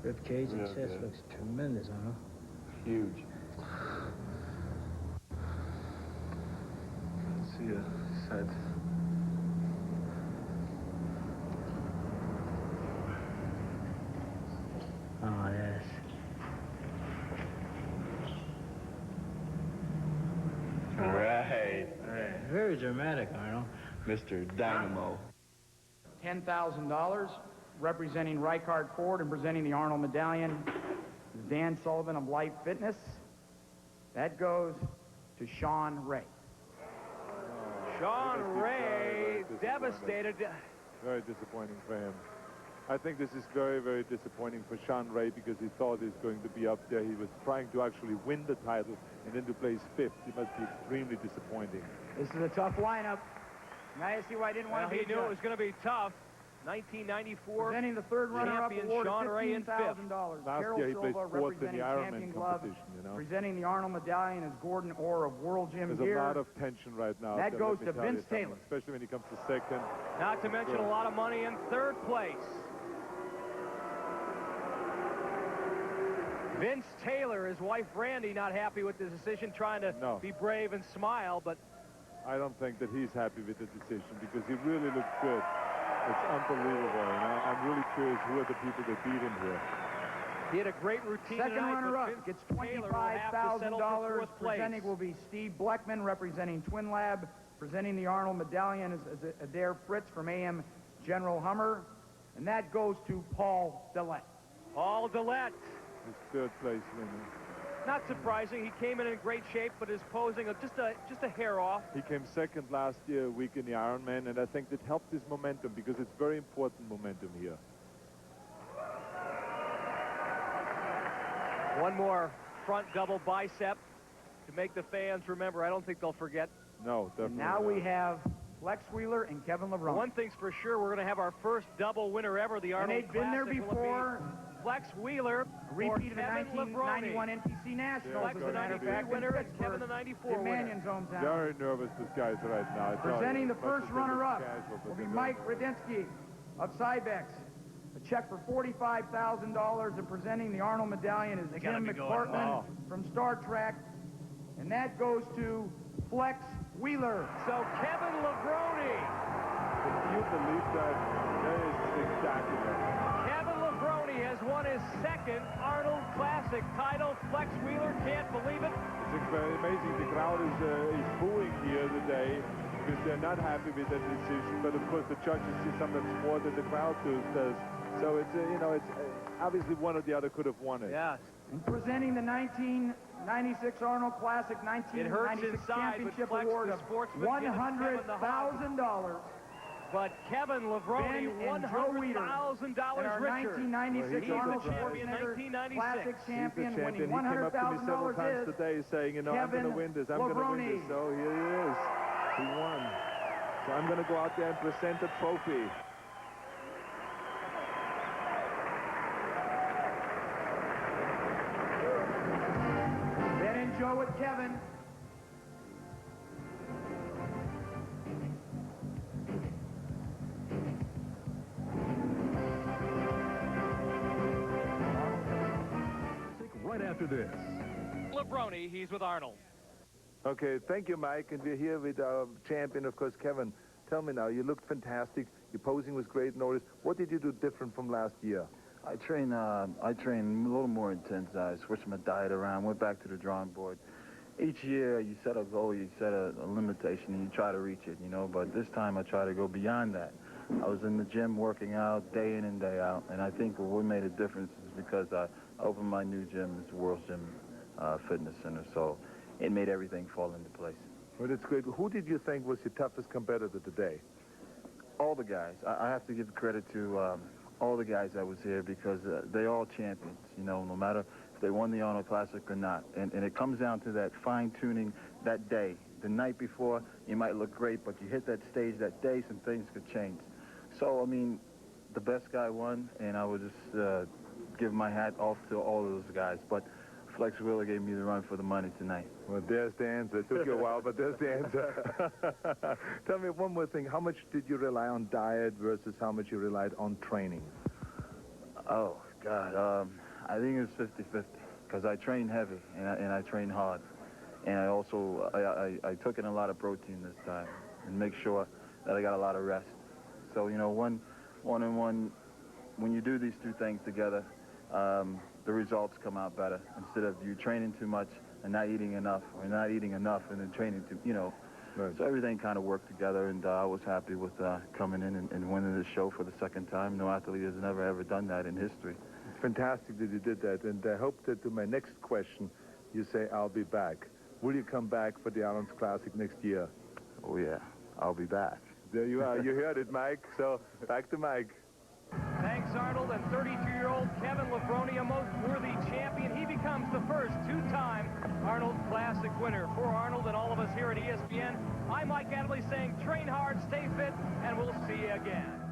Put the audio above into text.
Rib cage and chest looks tremendous, Arnold. Huge. Let's see a set. Oh, yes. Right. Very dramatic, Arnold. Mr. Dynamo. $10,000 representing Reichard Ford and presenting the Arnold medallion is Dan Sullivan of Life Fitness. That goes to Sean Ray. Sean Ray, devastated. Very disappointing for him. I think this is very, very disappointing for Sean Ray because he thought he was going to be up there. He was trying to actually win the title and then to place 5th. It must be extremely disappointing. This is a tough lineup. Now you see why I didn't want to be He knew it was going to be tough. 1994 presenting the third runner-up award Sean of Ray in $15,000. Last year he placed 4th in the Ironman competition, you know. Presenting the Arnold medallion is Gordon Orr of World Gym There's Gear. a lot of tension right now. That goes to Vince Taylor. Especially when he comes to 2nd. Not to mention a lot of money in 3rd place. Vince Taylor, his wife Brandy, not happy with the decision, trying to be brave and smile, but I don't think that he's happy with the decision because he really looked good. It's unbelievable, and I'm really curious who are the people that beat him here. He had a great routine. Second runner-up gets $25,000. Presenting will be Steve Bleckman, representing Twin Lab. Presenting the Arnold medallion is Adair Fritz from AM General Hummer. And that goes to Paul Dillette. Paul Dillette. His 3rd place winner. Not surprising. He came in great shape, but is posing just a hair off. He came 2nd last year, a week in the Ironman, and I think that helped his momentum because it's very important momentum here. One more front double bicep to make the fans remember. I don't think they'll forget. No, definitely. Now we have Flex Wheeler and Kevin LeBron. One thing's for sure, we're going to have our first double winner ever, the Arnold Classic. And they've been there before. Flex Wheeler, repeat of the 1991 NPC Nationals. Flex the 93 winner, and Kevin the 94 winner. Mannion's hometown. Very nervous, this guy's right now. Presenting the first runner-up will be Mike Radinsky of Cybex. A check for $45,000, and presenting the Arnold medallion is Jim McPartland from Star Trek. And that goes to Flex Wheeler. So Kevin Levrone. Can you believe that? That is spectacular. Kevin Levrone has won his 2nd Arnold Classic title. Flex Wheeler can't believe it. It's very amazing. The crowd is booing here today because they're not happy with that decision. But of course, the judges see sometimes more than the crowd does. So it's you know, it's obviously one or the other could have won it. Yes. And presenting the 1996 Arnold Classic 1996 Championship Award of $100,000. But Kevin Levrone, $100,000 richer. 1996 Arnold Schwarzenegger Classic champion, winning $100,000 is today saying, you know, I'm going to win this. I'm going to win this. So here he is. He won. So I'm going to go out there and present the trophy. Ben and Joe with Kevin. Right after this. Levrone, he's with Arnold. Okay, thank you, Mike. And we're here with our champion, of course, Kevin. Tell me now, you looked fantastic. Your posing was great. Notice. What did you do different from last year? I trained a little more intense. I switched my diet around, went back to the drawing board. Each year, you set a goal, you set a limitation, and you try to reach it, you know. But this time, I try to go beyond that. I was in the gym working out day in and day out, and I think what made a difference is because I opened my new gym. It's the World's Gym Fitness Center, so it made everything fall into place. Well, it's great. Who did you think was your toughest competitor today? All the guys. I have to give credit to all the guys that was here because they all champions, you know, no matter if they won the Arnold Classic or not. And it comes down to that fine-tuning that day. The night before, you might look great, but you hit that stage that day, some things could change. So, I mean, the best guy won, and I would just give my hat off to all of those guys. But Flex Wheeler gave me the run for the money tonight. Well, there's the answer. It took you a while, but there's the answer. Tell me one more thing. How much did you rely on diet versus how much you relied on training? Oh, God, I think it was 50-50 because I train heavy and I train hard. And I also, I took in a lot of protein this time and make sure that I got a lot of rest. So, you know, one-on-one, when you do these two things together, the results come out better instead of you training too much and not eating enough, or not eating enough and then training too, you know. Right. So everything kind of worked together, and I was happy with coming in and winning the show for the second time. No athlete has never, ever done that in history. It's fantastic that you did that, and I hope that to my next question, you say, I'll be back. Will you come back for the Arnold's Classic next year? Oh, yeah, I'll be back. There you are. You heard it, Mike. So back to Mike. Thanks, Arnold. And 32-year-old Kevin Levrone, a most worthy champion. He becomes the first two-time Arnold Classic winner. For Arnold and all of us here at ESPN, I'm Mike Adley saying train hard, stay fit, and we'll see you again.